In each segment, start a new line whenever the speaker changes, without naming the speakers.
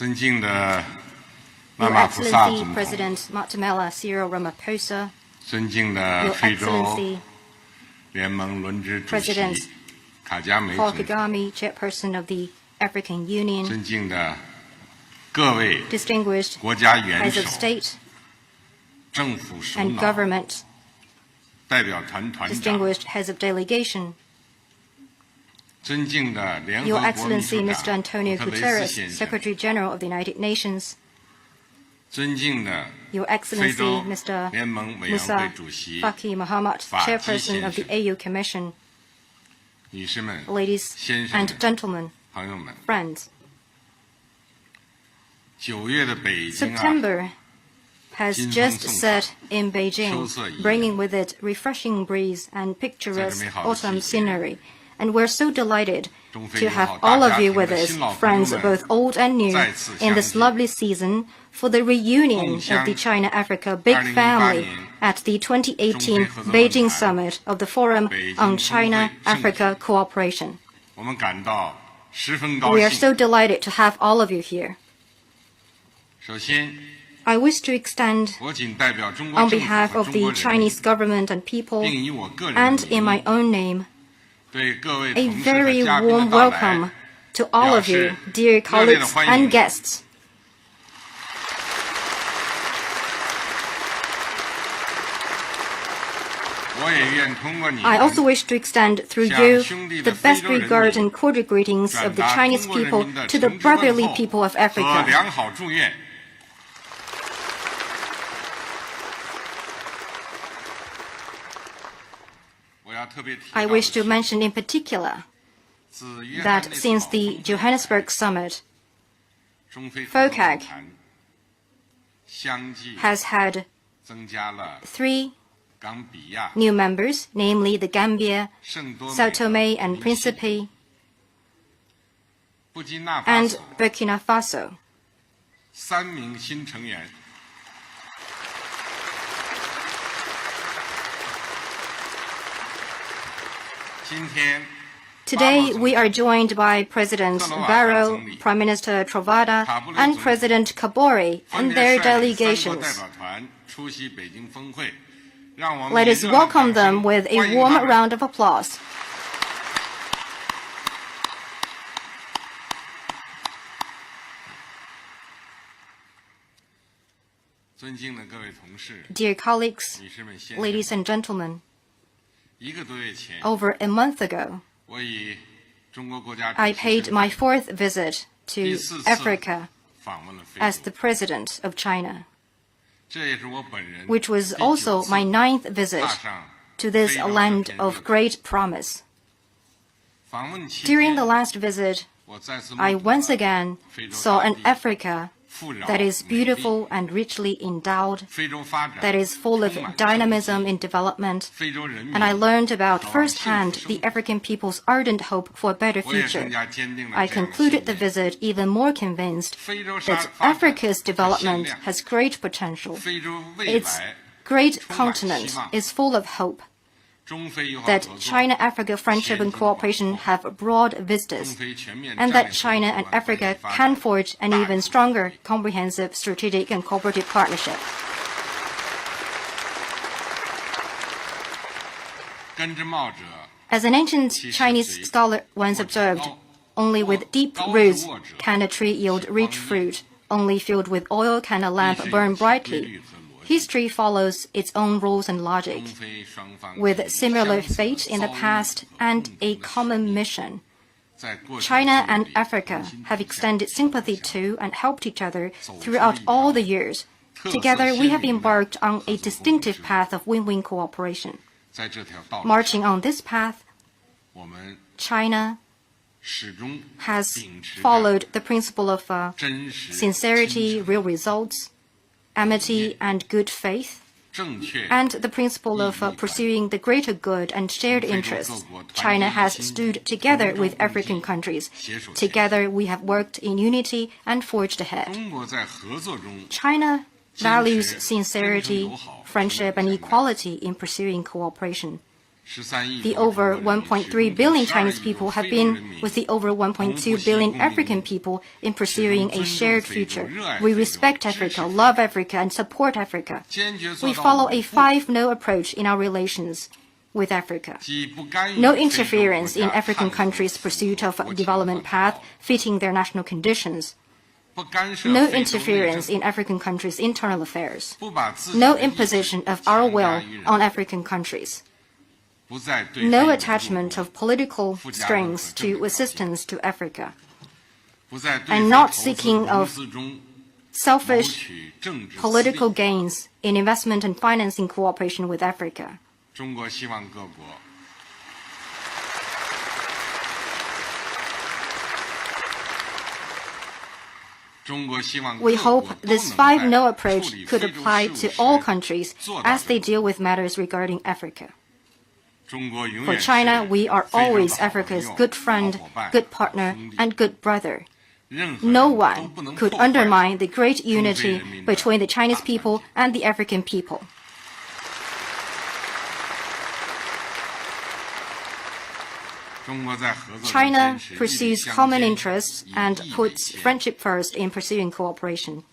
Your Excellency President Matamela Cyril Ramaphosa, Your Excellency President Paul Kagame, Chairperson of the African Union, distinguished heads of state and government, distinguished heads of delegation, Your Excellency Mr. Antonio Guterres, Secretary General of the United Nations, Your Excellency Mr. Musa Faki Mahamat, Chairperson of the AU Commission, ladies and gentlemen, friends. September has just set in Beijing, bringing with it refreshing breeze and picturesque autumn scenery. And we're so delighted to have all of you with us, friends both old and new, in this lovely season for the reunion of the China-Africa big family at the 2018 Beijing Summit of the Forum on China-Africa Cooperation. We are so delighted to have all of you here. I wish to extend, on behalf of the Chinese government and people, and in my own name, a very warm welcome to all of you, dear colleagues and guests. I also wish to extend through you the best regards and cordial greetings of the Chinese people to the brotherly people of Africa. I wish to mention in particular that since the Johannesburg Summit, FOCAC has had 3 new members, namely the Gambia, Sao Tome and Principe, and Burkina Faso. Today, we are joined by President Barrow, Prime Minister Trovoada, and President Kabore and their delegations. Let us welcome them with a warm round of applause. Dear colleagues, ladies and gentlemen, over a month ago, I paid my 4th visit to Africa as the President of China, which was also my 9th visit to this land of great promise. During the last visit, I once again saw an Africa that is beautiful and richly endowed, that is full of dynamism in development, and I learned about firsthand the African people's ardent hope for a better future. I concluded the visit even more convinced that Africa's development has great potential. Its great continent is full of hope, that China-Africa friendship and cooperation have broad vistas, and that China and Africa can forge an even stronger, comprehensive, strategic and cooperative partnership. As an ancient Chinese scholar once observed, only with deep roots can a tree yield rich fruit, only filled with oil can a lamp burn brightly. History follows its own rules and logic. With similar fate in the past and a common mission, China and Africa have extended sympathy to and helped each other throughout all the years. Together, we have embarked on a distinctive path of win-win cooperation. Marching on this path, China has followed the principle of sincerity, real results, amity and good faith, and the principle of pursuing the greater good and shared interests. China has stood together with African countries. Together, we have worked in unity and forged ahead. China values sincerity, friendship, and equality in pursuing cooperation. The over 1.3 billion Chinese people have been with the over 1.2 billion African people in pursuing a shared future. We respect Africa, love Africa, and support Africa. We follow a 5-no approach in our relations with Africa. No interference in African countries' pursuit of a development path fitting their national conditions. No interference in African countries' internal affairs. No imposition of our will on African countries. No attachment of political strings to assistance to Africa. And not seeking of selfish political gains in investment and financing cooperation with Africa. We hope this 5-no approach could apply to all countries as they deal with matters regarding Africa. For China, we are always Africa's good friend, good partner, and good brother. No one could undermine the great unity between the Chinese people and the African people. China pursues common interests and puts friendship first in pursuing cooperation.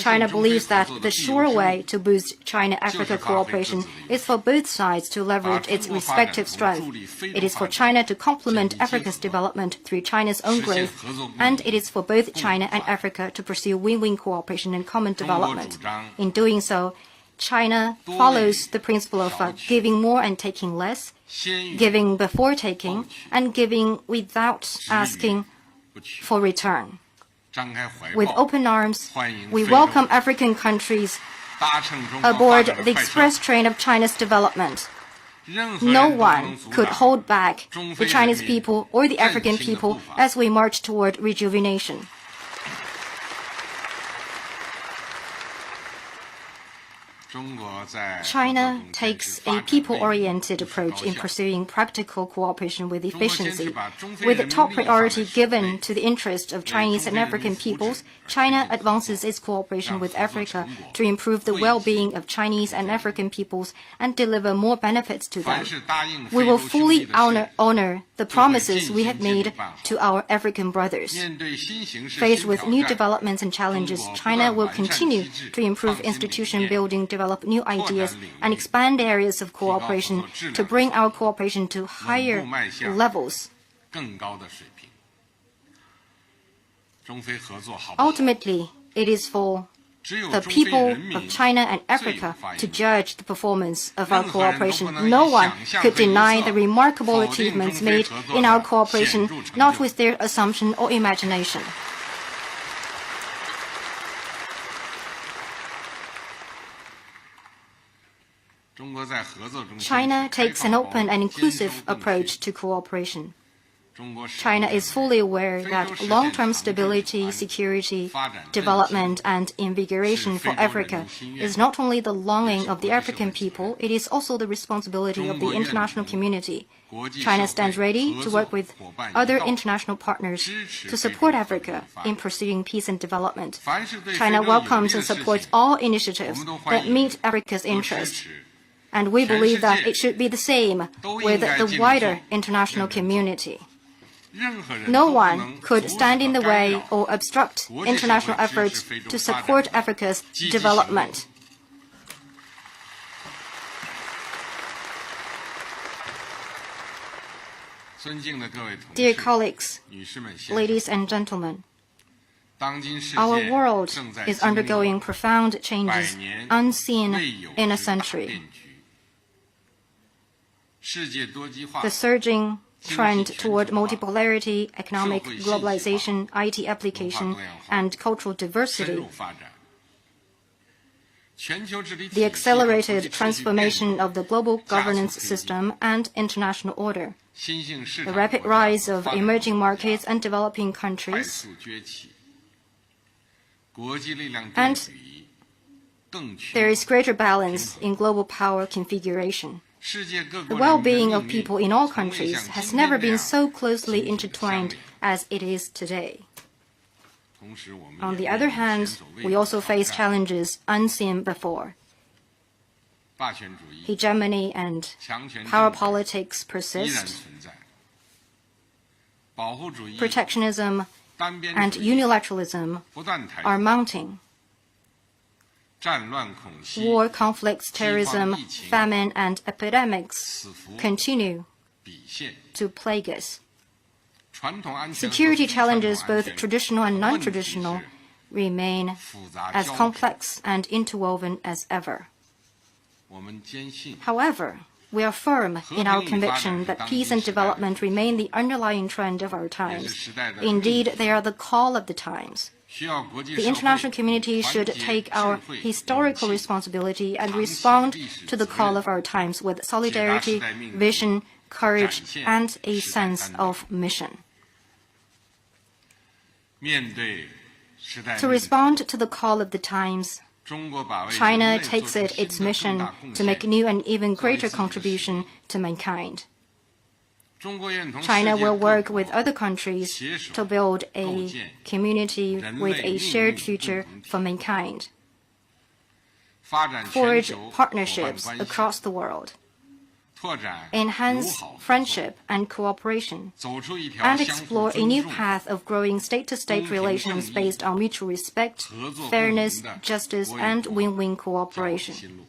China believes that the sure way to boost China-Africa cooperation is for both sides to leverage its respective strength. It is for China to complement Africa's development through China's own growth, and it is for both China and Africa to pursue win-win cooperation and common development. In doing so, China follows the principle of giving more and taking less, giving before taking, and giving without asking for return. With open arms, we welcome African countries aboard the express train of China's development. No one could hold back the Chinese people or the African people as we march toward rejuvenation. China takes a people-oriented approach in pursuing practical cooperation with efficiency. With the top priority given to the interests of Chinese and African peoples, China advances its cooperation with Africa to improve the well-being of Chinese and African peoples and deliver more benefits to them. We will fully honor the promises we have made to our African brothers. Faced with new developments and challenges, China will continue to improve institution building, develop new ideas, and expand areas of cooperation to bring our cooperation to higher levels. Ultimately, it is for the people of China and Africa to judge the performance of our cooperation. No one could deny the remarkable achievements made in our cooperation, not with their assumption or imagination. China takes an open and inclusive approach to cooperation. China is fully aware that long-term stability, security, development, and invigoration for Africa is not only the longing of the African people, it is also the responsibility of the international community. China stands ready to work with other international partners to support Africa in pursuing peace and development. China welcomes and supports all initiatives that meet Africa's interests. And we believe that it should be the same with the wider international community. No one could stand in the way or obstruct international efforts to support Africa's development. Dear colleagues, ladies and gentlemen, our world is undergoing profound changes unseen in a century. The surging trend toward multipolarity, economic globalization, IT application, and cultural diversity, the accelerated transformation of the global governance system and international order, the rapid rise of emerging markets and developing countries, and there is greater balance in global power configuration. The well-being of people in all countries has never been so closely intertwined as it is today. On the other hand, we also face challenges unseen before. Hegemony and power politics persist. Protectionism and unilateralism are mounting. War, conflicts, terrorism, famine, and epidemics continue to plague us. Security challenges, both traditional and non-traditional, remain as complex and interwoven as ever. However, we are firm in our conviction that peace and development remain the underlying trend of our times. Indeed, they are the call of the times. The international community should take our historical responsibility and respond to the call of our times with solidarity, vision, courage, and a sense of mission. To respond to the call of the times, China takes it its mission to make new and even greater contribution to mankind. China will work with other countries to build a community with a shared future for mankind, forge partnerships across the world, enhance friendship and cooperation, and explore a new path of growing state-to-state relations based on mutual respect, fairness, justice, and win-win cooperation.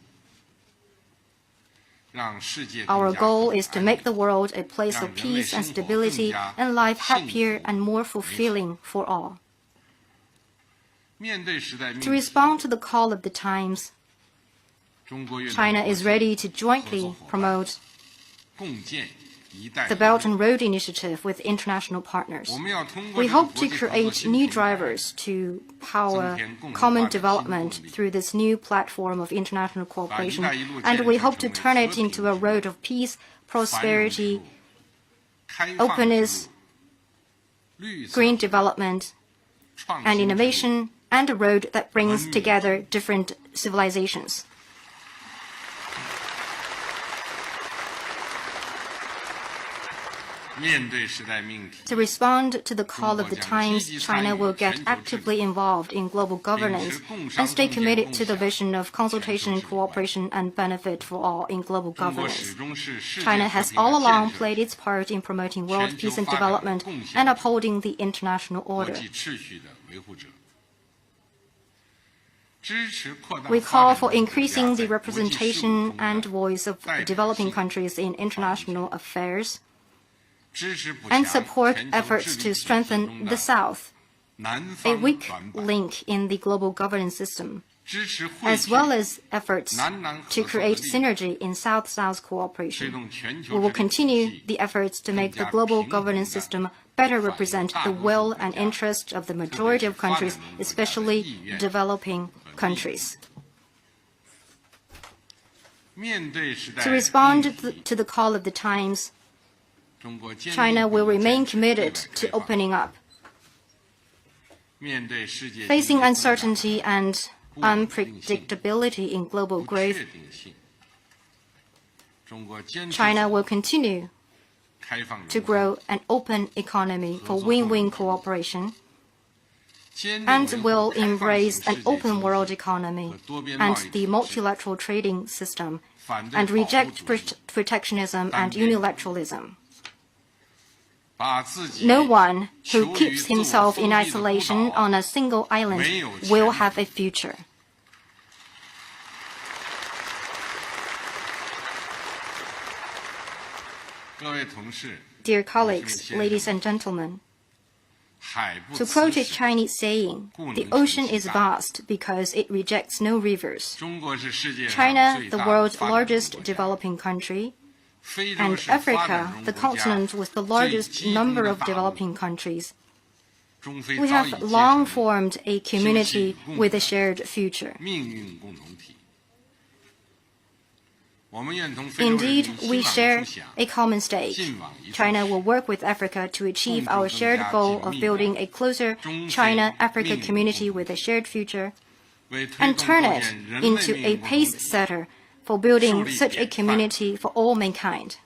Our goal is to make the world a place of peace and stability and life happier and more fulfilling for all. To respond to the call of the times, China is ready to jointly promote the Belt and Road Initiative with international partners. We hope to create new drivers to power common development through this new platform of international cooperation, and we hope to turn it into a road of peace, prosperity, openness, green development, and innovation, and a road that brings together different civilizations. To respond to the call of the times, China will get actively involved in global governance and stay committed to the vision of consultation, cooperation, and benefit for all in global governance. China has all along played its part in promoting world peace and development and upholding the international order. We call for increasing the representation and voice of developing countries in international affairs, and support efforts to strengthen the South, a weak link in the global governance system, as well as efforts to create synergy in South-South cooperation. We will continue the efforts to make the global governance system better represent the will and interest of the majority of countries, especially developing countries. To respond to the call of the times, China will remain committed to opening up. Facing uncertainty and unpredictability in global growth, China will continue to grow an open economy for win-win cooperation and will embrace an open world economy and the multilateral trading system and reject protectionism and unilateralism. No one who keeps himself in isolation on a single island will have a future. Dear colleagues, ladies and gentlemen, to quote a Chinese saying, the ocean is vast because it rejects no rivers. China, the world's largest developing country, and Africa, the continent with the largest number of developing countries, we have long formed a community with a shared future. Indeed, we share a common stake. China will work with Africa to achieve our shared goal of building a closer China-Africa community with a shared future, and turn it into a pace setter for building such a community for all mankind.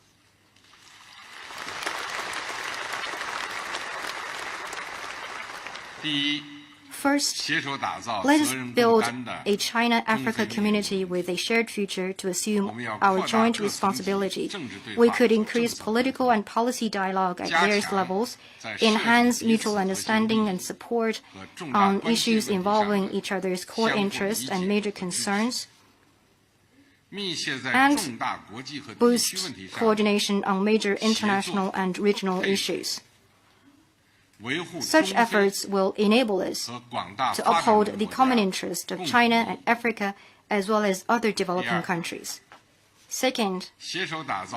First, let us build a China-Africa community with a shared future to assume our joint responsibility. We could increase political and policy dialogue at various levels, enhance mutual understanding and support on issues involving each other's core interests and major concerns, and boost coordination on major international and regional issues. Such efforts will enable us to uphold the common interest of China and Africa as well as other developing countries. Second,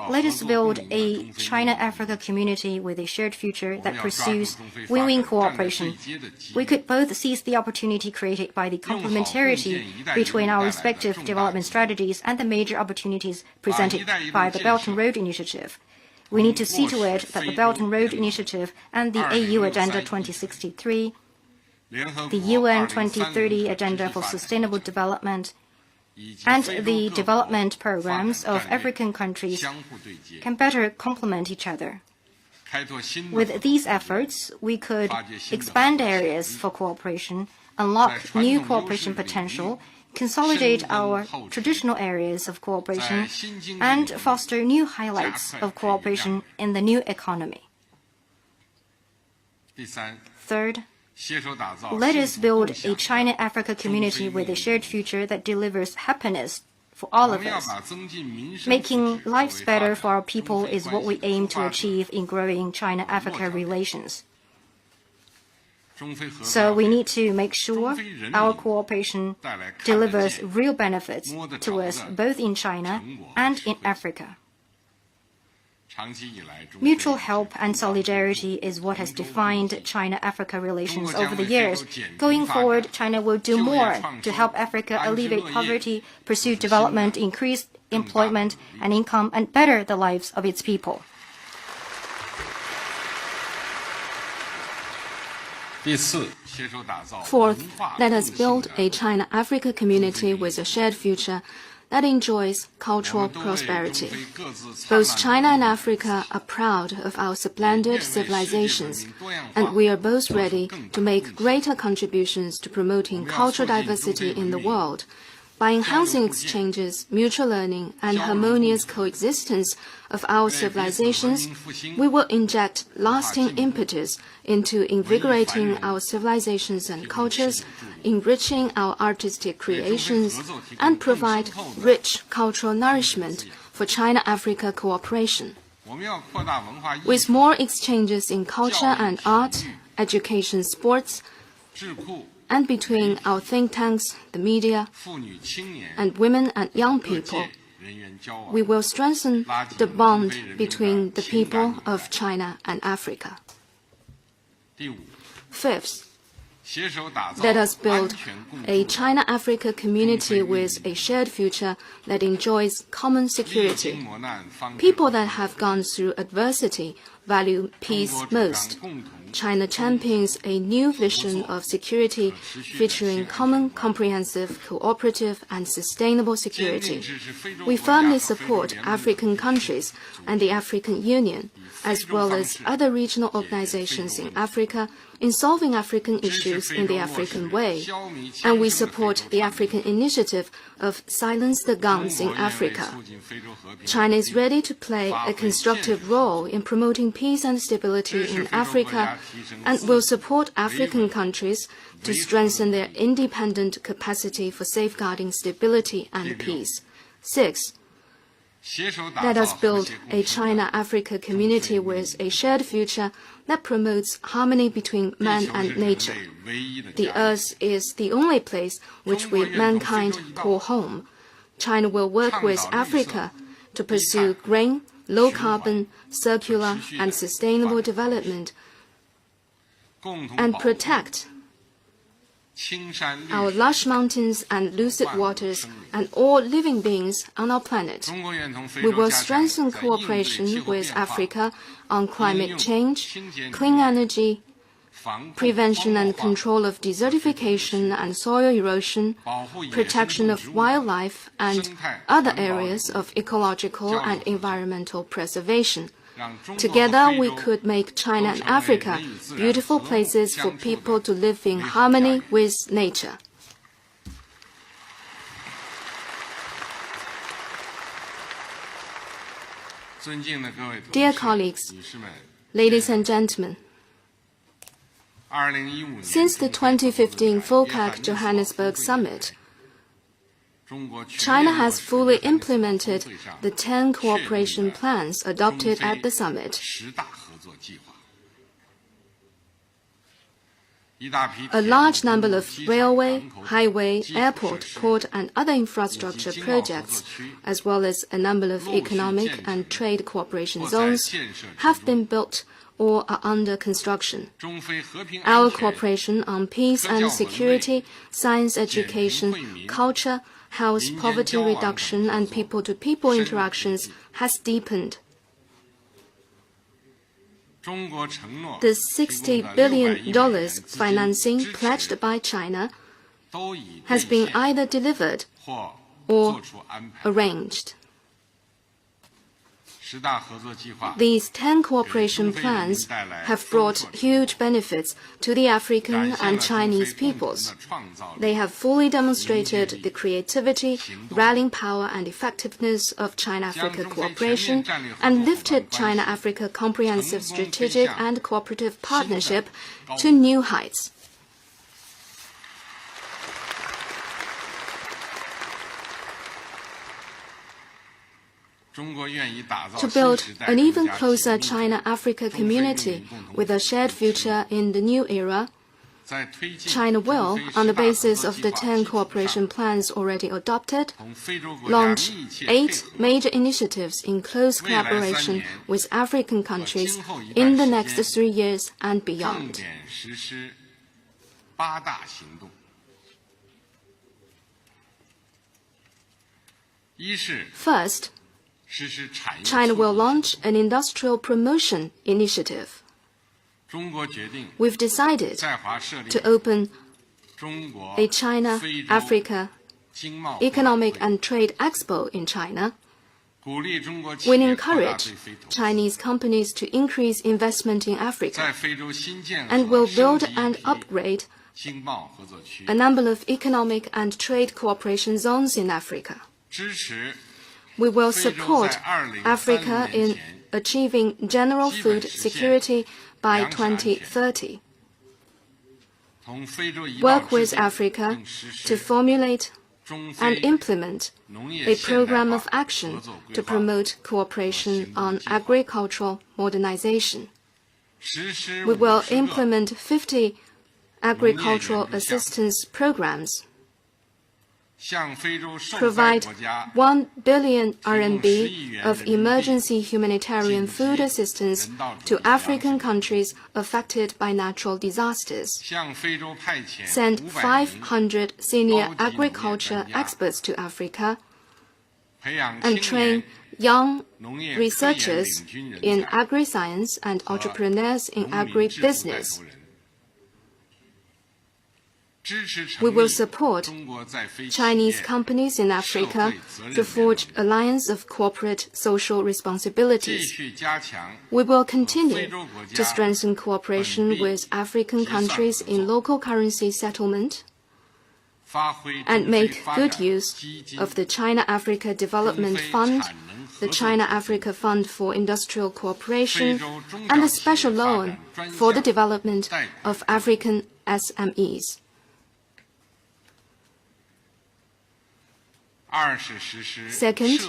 let us build a China-Africa community with a shared future that pursues win-win cooperation. We could both seize the opportunity created by the complementarity between our respective development strategies and the major opportunities presented by the Belt and Road Initiative. We need to see to it that the Belt and Road Initiative and the AU Agenda 2063, the UN 2030 Agenda for Sustainable Development, and the development programs of African countries can better complement each other. With these efforts, we could expand areas for cooperation, unlock new cooperation potential, consolidate our traditional areas of cooperation, and foster new highlights of cooperation in the new economy. Third, let us build a China-Africa community with a shared future that delivers happiness for all of us. Making lives better for our people is what we aim to achieve in growing China-Africa relations. So we need to make sure our cooperation delivers real benefits to us both in China and in Africa. Mutual help and solidarity is what has defined China-Africa relations over the years. Going forward, China will do more to help Africa alleviate poverty, pursue development, increase employment and income, and better the lives of its people.
Fourth, let us build a China-Africa community with a shared future that enjoys cultural prosperity. Both China and Africa are proud of our splendid civilizations, and we are both ready to make greater contributions to promoting cultural diversity in the world. By enhancing exchanges, mutual learning, and harmonious coexistence of our civilizations, we will inject lasting impetus into invigorating our civilizations and cultures, enriching our artistic creations, and provide rich cultural nourishment for China-Africa cooperation. With more exchanges in culture and art, education, sports, and between our think tanks, the media, and women and young people, we will strengthen the bond between the people of China and Africa. Fifth, let us build a China-Africa community with a shared future that enjoys common security. People that have gone through adversity value peace most. China champions a new vision of security featuring common, comprehensive, cooperative, and sustainable security. We firmly support African countries and the African Union, as well as other regional organizations in Africa, in solving African issues in the African way. And we support the African initiative of Silence the Guns in Africa. China is ready to play a constructive role in promoting peace and stability in Africa, and will support African countries to strengthen their independent capacity for safeguarding stability and peace. Sixth, let us build a China-Africa community with a shared future that promotes harmony between man and nature. The earth is the only place which we mankind call home. China will work with Africa to pursue green, low-carbon, circular, and sustainable development and protect our lush mountains and lucid waters and all living beings on our planet. We will strengthen cooperation with Africa on climate change, clean energy, prevention and control of desertification and soil erosion, protection of wildlife, and other areas of ecological and environmental preservation. Together, we could make China and Africa beautiful places for people to live in harmony with nature. Dear colleagues, ladies and gentlemen, since the 2015 FOCAC Johannesburg Summit, China has fully implemented the 10 cooperation plans adopted at the summit. A large number of railway, highway, airport, port, and other infrastructure projects, as well as a number of economic and trade cooperation zones, have been built or are under construction. Our cooperation on peace and security, science education, culture, health, poverty reduction, and people-to-people interactions has deepened. The $60 billion financing pledged by China has been either delivered or arranged. These 10 cooperation plans have brought huge benefits to the African and Chinese peoples. They have fully demonstrated the creativity, rallying power, and effectiveness of China-Africa cooperation and lifted China-Africa Comprehensive Strategic and Cooperative Partnership to new heights. To build an even closer China-Africa community with a shared future in the new era, China will, on the basis of the 10 cooperation plans already adopted, launch 8 major initiatives in close collaboration with African countries in the next 3 years and beyond. First, China will launch an industrial promotion initiative. We've decided to open a China-Africa Economic and Trade Expo in China. We encourage Chinese companies to increase investment in Africa and will build and upgrade a number of economic and trade cooperation zones in Africa. We will support Africa in achieving general food security by 2030. Work with Africa to formulate and implement a program of action to promote cooperation on agricultural modernization. We will implement 50 agricultural assistance programs, provide 1 billion RMB of emergency humanitarian food assistance to African countries affected by natural disasters, send 500 senior agriculture experts to Africa, and train young researchers in agri-science and entrepreneurs in agri-business. We will support Chinese companies in Africa to forge alliance of corporate social responsibilities. We will continue to strengthen cooperation with African countries in local currency settlement and make good use of the China-Africa Development Fund, the China-Africa Fund for Industrial Cooperation, and the special loan for the development of African SMEs. Second,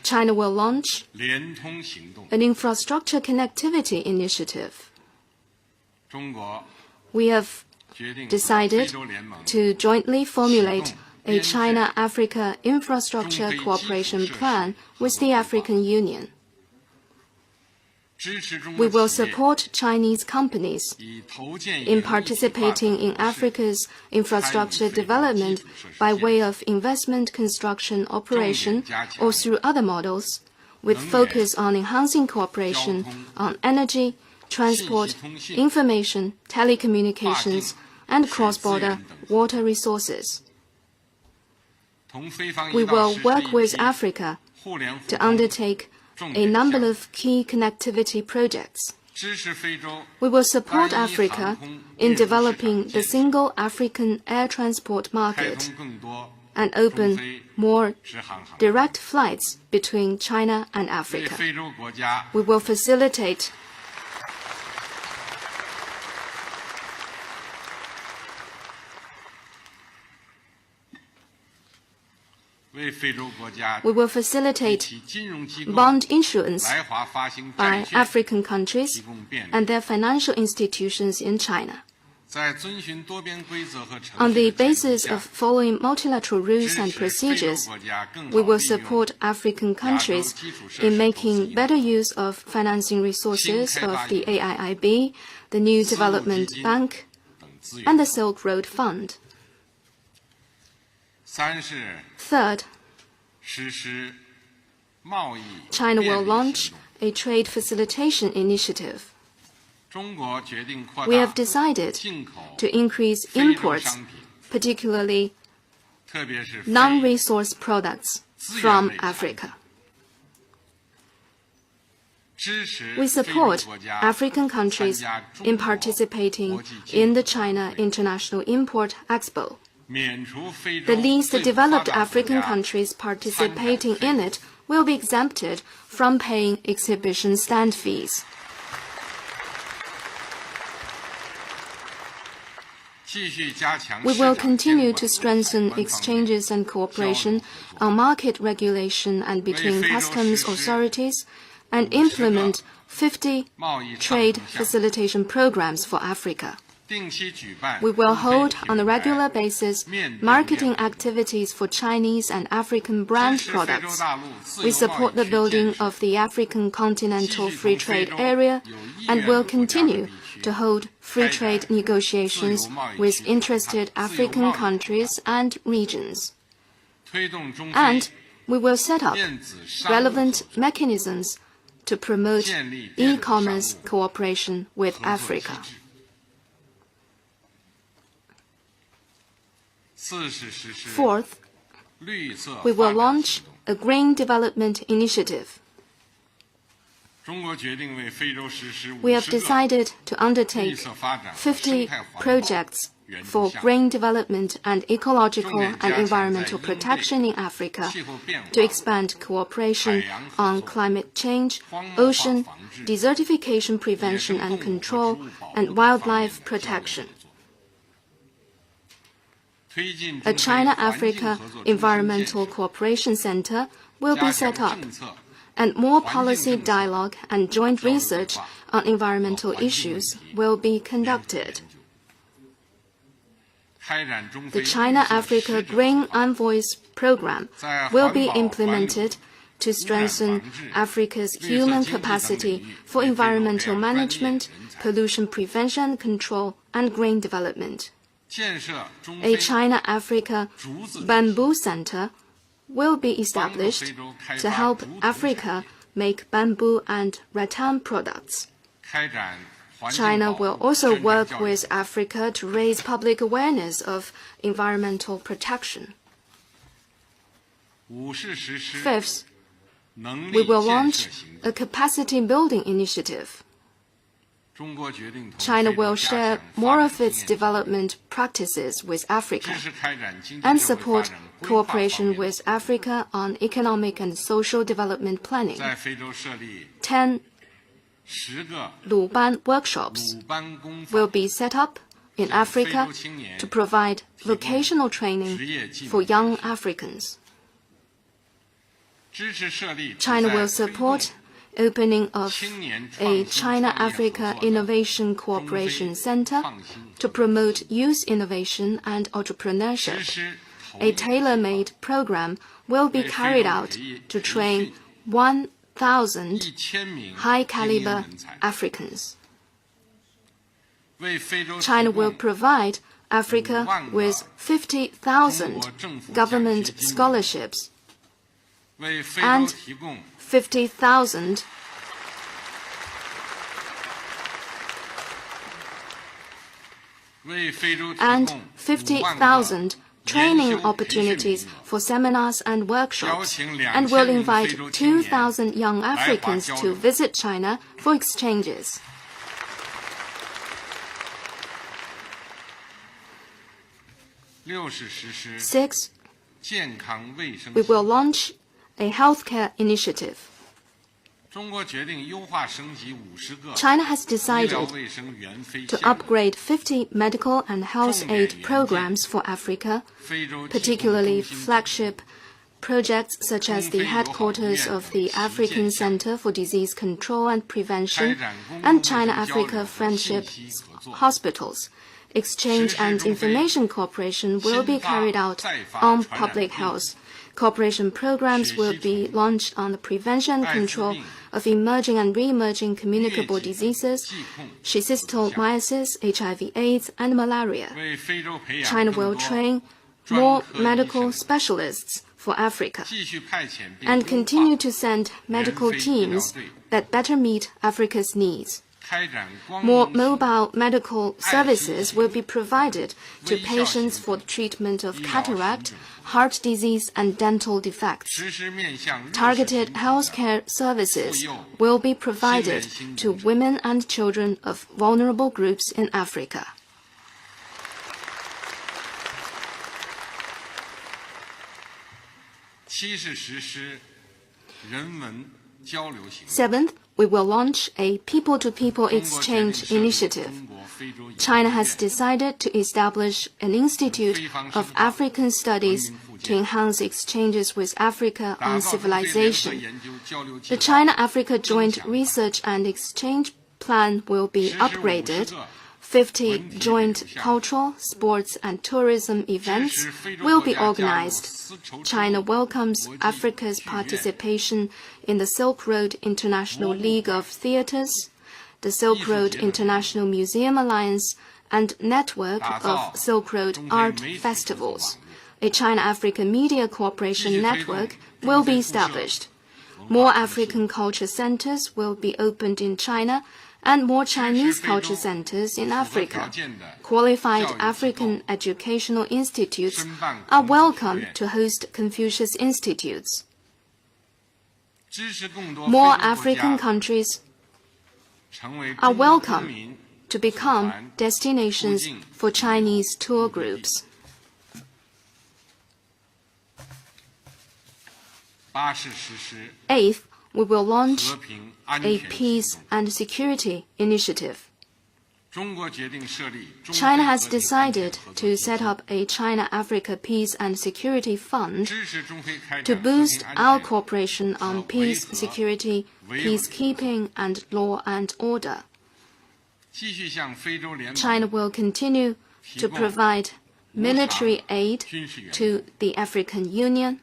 China will launch an infrastructure connectivity initiative. We have decided to jointly formulate a China-Africa infrastructure cooperation plan with the African Union. We will support Chinese companies in participating in Africa's infrastructure development by way of investment, construction, operation, or through other models, with focus on enhancing cooperation on energy, transport, information, telecommunications, and cross-border water resources. We will work with Africa to undertake a number of key connectivity projects. We will support Africa in developing the single African air transport market and open more direct flights between China and Africa. We will facilitate bond issuance by African countries and their financial institutions in China. On the basis of following multilateral rules and procedures, we will support African countries in making better use of financing resources of the AIIB, the New Development Bank, and the Silk Road Fund. Third, China will launch a trade facilitation initiative. We have decided to increase imports, particularly non-resource products from Africa. We support African countries in participating in the China International Import Expo. The least developed African countries participating in it will be exempted from paying exhibition stand fees. We will continue to strengthen exchanges and cooperation on market regulation and between customs authorities and implement 50 trade facilitation programs for Africa. We will hold on a regular basis marketing activities for Chinese and African brand products. We support the building of the African Continental Free Trade Area and will continue to hold free trade negotiations with interested African countries and regions. And we will set up relevant mechanisms to promote e-commerce cooperation with Africa. Fourth, we will launch a Green Development Initiative. We have decided to undertake 50 projects for green development and ecological and environmental protection in Africa to expand cooperation on climate change, ocean, desertification prevention and control, and wildlife protection. A China-Africa Environmental Cooperation Center will be set up, and more policy dialogue and joint research on environmental issues will be conducted. The China-Africa Green Envoys program will be implemented to strengthen Africa's human capacity for environmental management, pollution prevention and control, and green development. A China-Africa Bamboo Center will be established to help Africa make bamboo and rattan products. China will also work with Africa to raise public awareness of environmental protection. Fifth, we will launch a capacity building initiative. China will share more of its development practices with Africa and support cooperation with Africa on economic and social development planning. 10 Luban workshops will be set up in Africa to provide vocational training for young Africans. China will support opening of a China-Africa Innovation Cooperation Center to promote youth innovation and entrepreneurship. A tailor-made program will be carried out to train 1,000 high-caliber Africans. China will provide Africa with 50,000 government scholarships and 50,000 and 50,000 training opportunities for seminars and workshops, and will invite 2,000 young Africans to visit China for exchanges. Six, we will launch a healthcare initiative. China has decided to upgrade 50 medical and health aid programs for Africa, particularly flagship projects such as the headquarters of the African Center for Disease Control and Prevention and China-Africa Friendship Hospitals. Exchange and information cooperation will be carried out on public health. Cooperation programs will be launched on the prevention and control of emerging and re-emerging communicable diseases, schistosomiasis, HIV/AIDS, and malaria. China will train more medical specialists for Africa and continue to send medical teams that better meet Africa's needs. More mobile medical services will be provided to patients for the treatment of cataract, heart disease, and dental defects. Targeted healthcare services will be provided to women and children of vulnerable groups in Africa. Seventh, we will launch a people-to-people exchange initiative. China has decided to establish an Institute of African Studies to enhance exchanges with Africa on civilization. The China-Africa Joint Research and Exchange Plan will be upgraded. 50 joint cultural, sports, and tourism events will be organized. China welcomes Africa's participation in the Silk Road International League of Theaters, the Silk Road International Museum Alliance, and network of Silk Road art festivals. A China-Africa Media Cooperation Network will be established. More African culture centers will be opened in China, and more Chinese culture centers in Africa. Qualified African educational institutes are welcome to host Confucius Institutes. More African countries are welcome to become destinations for Chinese tour groups. Eighth, we will launch a peace and security initiative. China has decided to set up a China-Africa Peace and Security Fund to boost our cooperation on peace, security, peacekeeping, and law and order. China will continue to provide military aid to the African Union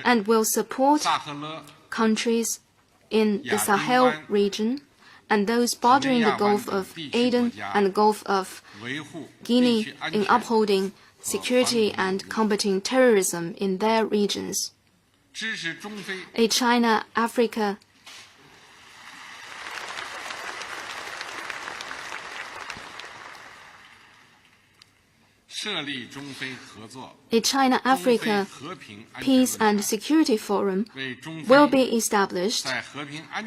and will support countries in the Sahel region and those bordering the Gulf of Aden and the Gulf of Guinea in upholding security and combating terrorism in their regions. A China-Africa Peace and Security Forum will be established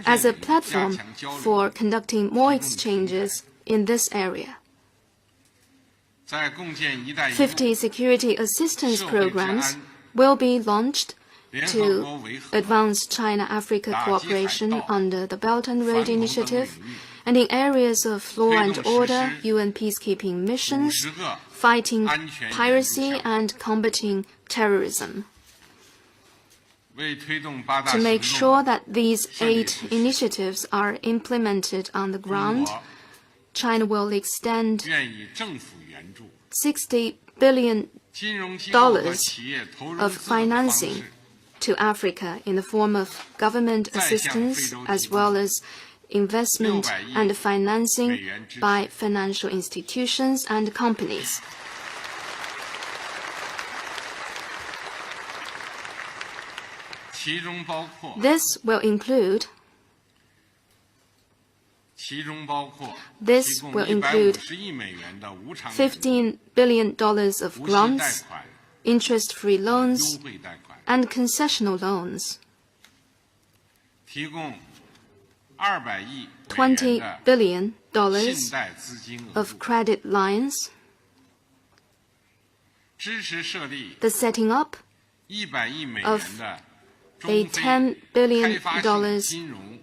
as a platform for conducting more exchanges in this area. 50 security assistance programs will be launched to advance China-Africa cooperation under the Belt and Road Initiative and in areas of law and order, UN peacekeeping missions, fighting piracy, and combating terrorism. To make sure that these 8 initiatives are implemented on the ground, China will extend $60 billion of financing to Africa in the form of government assistance as well as investment and financing by financial institutions and companies. This will include This will include $15 billion of grants, interest-free loans, and concessional loans. $20 billion of credit lines, the setting up of a $10 billion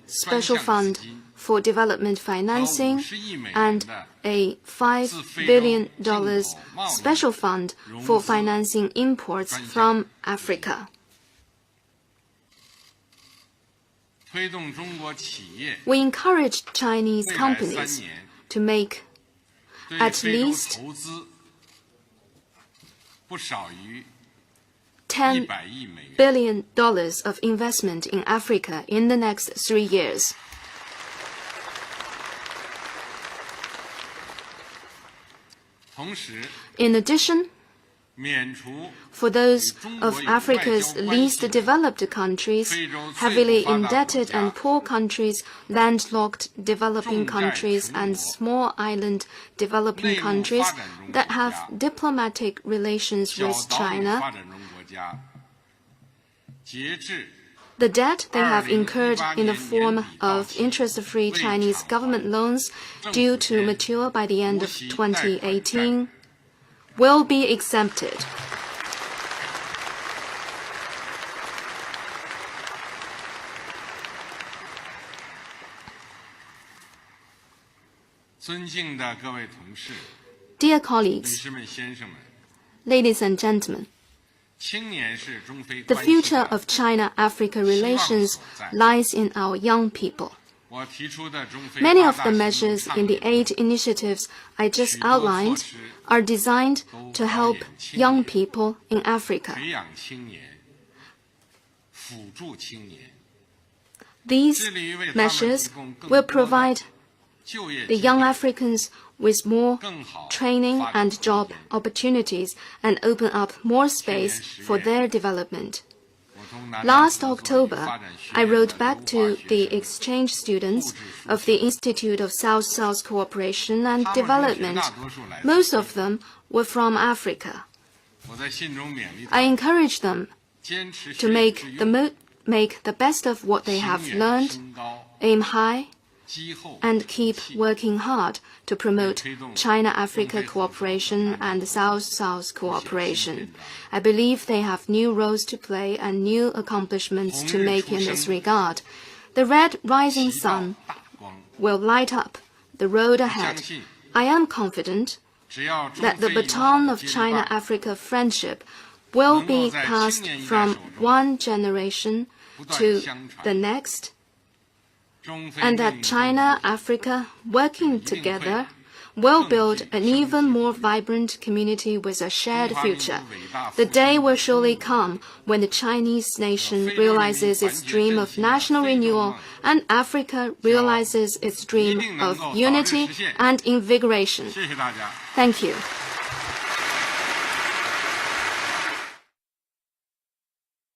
special fund for development financing and a $5 billion special fund for financing imports from Africa. We encourage Chinese companies to make at least $10 billion of investment in Africa in the next 3 years. In addition, for those of Africa's least developed countries, heavily indebted and poor countries, landlocked developing countries, and small island developing countries that have diplomatic relations with China, the debt they have incurred in the form of interest-free Chinese government loans due to mature by the end of 2018 will be exempted. Dear colleagues, ladies and gentlemen, the future of China-Africa relations lies in our young people. Many of the measures in the 8 initiatives I just outlined are designed to help young people in Africa. These measures will provide the young Africans with more training and job opportunities and open up more space for their development. Last October, I wrote back to the exchange students of the Institute of South-South Cooperation and Development. Most of them were from Africa. I encouraged them to make the best of what they have learned, aim high, and keep working hard to promote China-Africa cooperation and South-South cooperation. I believe they have new roles to play and new accomplishments to make in this regard. The red rising sun will light up the road ahead. I am confident that the baton of China-Africa friendship will be passed from one generation to the next, and that China-Africa, working together, will build an even more vibrant community with a shared future. The day will surely come when the Chinese nation realizes its dream of national renewal and Africa realizes its dream of unity and invigoration. Thank you.